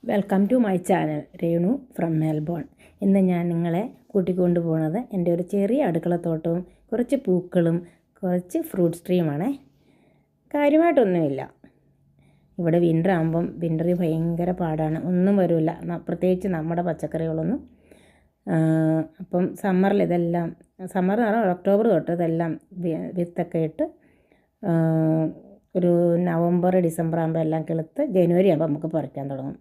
Welcome to my channel Renu from Melbourne. ഇന്ന് ഞാൻ നിങ്ങളെ കൂട്ടിക്കൊണ്ടു പോകുന്നത് എൻ്റെ ഒരു ചെറിയ അടുക്കളത്തോട്ടവും കുറച്ച് പൂക്കളും കുറച്ച് ഫ്രൂട്ട്സ് ട്രീയുമാണ്. കാര്യമായിട്ടൊന്നുമില്ല. ഇവിടെ വിൻ്റർ ആകുമ്പം വിൻ്ററിൽ ഭയങ്കര പാടാണ്, ഒന്നും വരില്ല, പ്രത്യേകിച്ച് നമ്മുടെ പച്ചക്കറികളൊന്നും. അപ്പം സമ്മറിൽ ഇതെല്ലാം, സമ്മർ എന്ന് പറഞ്ഞാൽ ഒക്ടോബർ തൊട്ട് ഇതെല്ലാം വിത്തൊക്കെ ഇട്ട് ഒരു നവംബർ ഡിസംബർ ആകുമ്പോൾ എല്ലാം കിളുത്ത് ജനുവരി ആകുമ്പോൾ നമുക്ക് പറിക്കാൻ തുടങ്ങും.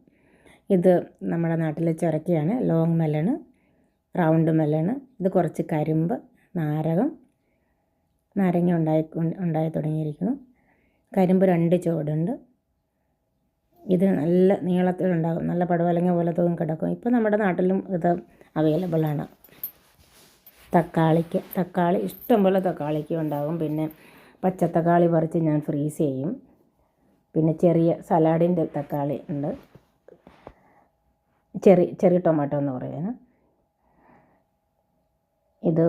ഇത് നമ്മുടെ നാട്ടിലെ ചുരക്കയാണ്, ലോങ് മെലണ്, റൗണ്ട് മെലണ്. ഇത് കുറച്ച് കരിമ്പ്, നാരങ്ങ ഉണ്ടായി തുടങ്ങിയിരിക്കുന്നു. കരിമ്പ് 2 ചുവടുണ്ട്. ഇത് നല്ല നീളത്തിലുണ്ടാകും, നല്ല പടവലങ്ങ പോലെ തൂങ്ങി കിടക്കും. ഇപ്പോൾ നമ്മുടെ നാട്ടിലും ഇത് അവൈലബിളാണ്. തക്കാളി ഇഷ്ടംപോലെ തക്കാളിക്ക് ഉണ്ടാകും. പിന്നെ പച്ചത്തക്കാളി പറിച്ച് ഞാൻ ഫ്രീസ് ചെയ്യും. പിന്നെ ചെറിയ സലാഡിൻ്റെ തക്കാളി ഉണ്ട്, ചെറിയ ടൊമാറ്റോ എന്ന് പറയുന്നത്. ഇത്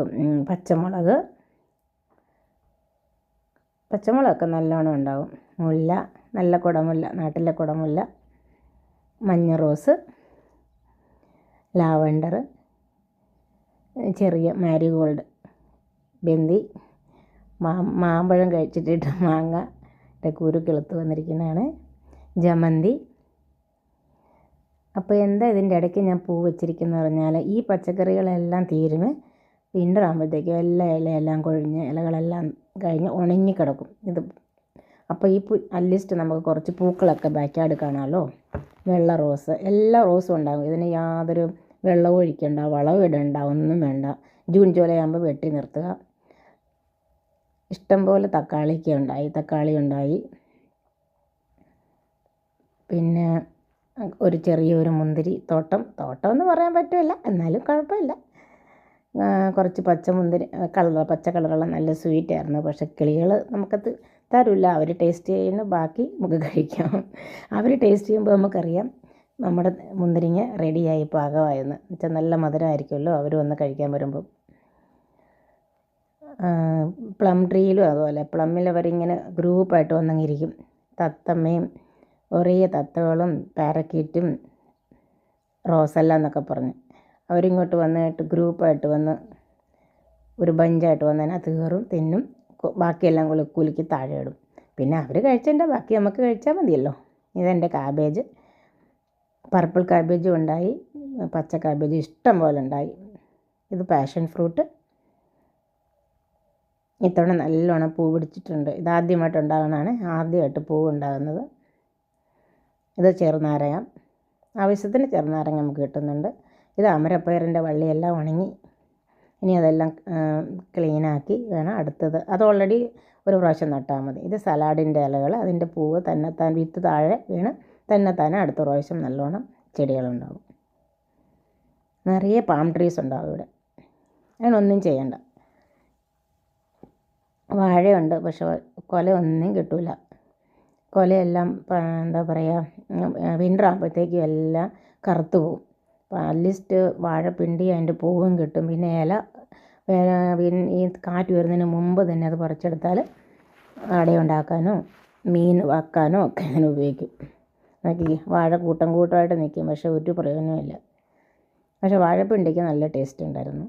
പച്ചമുളകൊക്കെ നല്ലോണം ഉണ്ടാകും. മുല്ല, നല്ല കുടമുല്ല, നാട്ടിലെ കുടമുല്ല, മഞ്ഞ റോസ്, ലാവൻഡർ, ചെറിയ മാരിഗോൾഡ്, ബന്ദി, മാമ്പഴം കഴിച്ചിട്ടിട്ട് മാങ്ങയുടെ കുരു കിളുത്ത് വന്നിരിക്കുന്നതാണ്, ജമന്തി. അപ്പോൾ എന്താ ഇതിൻ്റെ ഇടയ്ക്ക് ഞാൻ പൂ വെച്ചിരിക്കുന്നത് പറഞ്ഞാൽ, ഈ പച്ചക്കറികളെല്ലാം തീരുമേ വിൻ്റർ ആകുമ്പോഴത്തേക്കും ഇലയെല്ലാം കൊഴിഞ്ഞ്, ഇലകളെല്ലാം കഴിഞ്ഞ് ഉണങ്ങിക്കിടക്കും. ഇത് അപ്പോൾ ഈ അറ്റ്ലീസ്റ്റ് നമുക്ക് കുറച്ച് പൂക്കളൊക്കെ ബാക്ക്യാർഡ് കാണാമല്ലോ. വെള്ള റോസ്, എല്ലാ റോസും ഉണ്ടാകും. ഇതിന് യാതൊരു വെള്ളവും ഒഴിക്കണ്ട, വളവും ഇടണ്ട, ഒന്നും വേണ്ട. ജൂൺ ജൂലൈ ആകുമ്പോൾ വെട്ടി നിർത്തുക. ഇഷ്ടംപോലെ തക്കാളി ഉണ്ടായി. പിന്നെ ഒരു ചെറിയൊരു മുന്തിരി തോട്ടം എന്ന് പറയാൻ പറ്റില്ല, എന്നാലും കുഴപ്പമില്ല. കുറച്ച് പച്ച കളറുള്ള നല്ല സ്വീറ്റായിരുന്നു. പക്ഷെ കിളികൾ നമുക്കത് തരില്ല, അവർ ടേസ്റ്റ് ചെയ്യുന്ന ബാക്കി നമുക്ക് കഴിക്കാം. അവർ ടേസ്റ്റ് ചെയ്യുമ്പോൾ നമുക്കറിയാം നമ്മുടെ മുന്തിരിങ്ങ റെഡിയായി പാകമായെന്ന്. വെച്ചാൽ നല്ല മധുരമായിരിക്കുമല്ലോ അവർ വന്ന് കഴിക്കാൻ വരുമ്പം. പ്ലം ട്രീയിലും അതുപോലെ, പ്ലമ്മിൽ അവരിങ്ങനെ ഗ്രൂപ്പായിട്ട് വന്നിരിക്കും. തത്തമ്മയും ഒരേ തത്തകളും പാരക്കീറ്റും റോസെല്ലാം എന്നൊക്കെ പറഞ്ഞ് അവരിങ്ങോട്ട് വന്നിട്ട് ഗ്രൂപ്പായിട്ട് വന്ന് ഒരു ബഞ്ചായിട്ട് വന്ന് അതിനകത്ത് കയറും, തിന്നും, ബാക്കിയെല്ലാം കുലുക്കി താഴെ ഇടും. പിന്നെ അവർ കഴിച്ചതിൻ്റെ ബാക്കി നമുക്ക് കഴിച്ചാൽ മതിയല്ലോ. ഇതെൻ്റെ കാബേജ്, പർപ്പിൾ കാബേജും ഉണ്ടായി, പച്ച കാബേജ് ഇഷ്ടം പോലെ ഉണ്ടായി. ഇത് പാഷൻ ഫ്രൂട്ട്, ഇത്തവണ നല്ലോണം പൂ പിടിച്ചിട്ടുണ്ട്. ഇതാദ്യമായിട്ട് ഉണ്ടാകുന്നതാണ്, ആദ്യമായിട്ട് പൂവ് ഉണ്ടാകുന്നത്. ഇത് ചെറുനാരങ്ങ, ആവശ്യത്തിന് ചെറുനാരങ്ങ നമുക്ക് കിട്ടുന്നുണ്ട്. ഇത് അമരപ്പയറിൻ്റെ വള്ളിയെല്ലാം ഉണങ്ങി, ഇനി അതെല്ലാം ക്ലീനാക്കി വേണം അടുത്തത്. അത് ഓൾറെഡി ഒരു പ്രാവശ്യം നട്ടാൽ മതി. ഇത് സലാഡിൻ്റെ ഇലകൾ, അതിൻ്റെ പൂവ് തന്നെത്താൻ വിത്ത് താഴെ വീണ് തന്നെത്താനെ അടുത്ത പ്രാവശ്യം നല്ലോണം ചെടികളുണ്ടാകും. നിറയെ പാം ട്രീസ് ഉണ്ടാകും ഇവിടെ, അതിനൊന്നും ചെയ്യണ്ട. വാഴയുണ്ട്, പക്ഷെ കൊല ഒന്നും കിട്ടില്ല. കൊലയെല്ലാം എന്താ പറയുക, വിൻ്റർ ആകുമ്പോഴത്തേക്കും എല്ലാം കറുത്തു പോകും. അപ്പോൾ അറ്റ്ലീസ്റ്റ് വാഴപ്പിണ്ടി അതിൻ്റെ പൂവും കിട്ടും. പിന്നെ ഈ കാറ്റ് വരുന്നതിന് മുമ്പ് തന്നെ അത് പറിച്ചെടുത്താൽ അടയുണ്ടാക്കാനോ മീൻ വയ്ക്കാനോ ഒക്കെ അതിന് ഉപയോഗിക്കും. നോക്കി, വാഴ കൂട്ടമായിട്ട് നിൽക്കും, പക്ഷെ ഒരു പ്രയോജനമില്ല. പക്ഷെ വാഴപ്പിണ്ടിക്ക് നല്ല ടേസ്റ്റ് ഉണ്ടായിരുന്നു.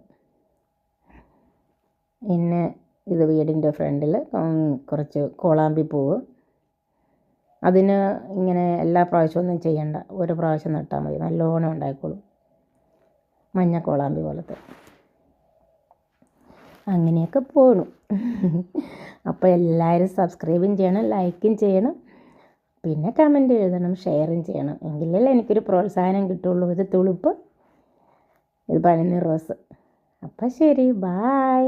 പിന്നെ ഇത് വീടിൻ്റെ ഫ്രണ്ടിൽ കുറച്ച് കോളാമ്പി പൂവ്. അതിന് ഇങ്ങനെ എല്ലാ പ്രാവശ്യവും ഒന്നും ചെയ്യണ്ട, ഒരു പ്രാവശ്യം നട്ടാൽ മതി, നല്ലോണം ഉണ്ടായിക്കോളും. മഞ്ഞ കോളാമ്പി പോലത്തെ. അങ്ങനെയൊക്കെ പോണു. അപ്പോൾ എല്ലാവരും സബ്സ്ക്രൈബും ചെയ്യണം, ലൈക്കും ചെയ്യണം, പിന്നെ കമൻറ്റ് എഴുതണം, ഷെയറും ചെയ്യണം. എങ്കിലല്ലേ എനിക്കൊരു പ്രോത്സാഹനം കിട്ടുള്ളൂ. ഇത് തുളുപ്പ്, ഇത് പനിനീർ റോസ്. അപ്പോൾ ശരി, ബായ്.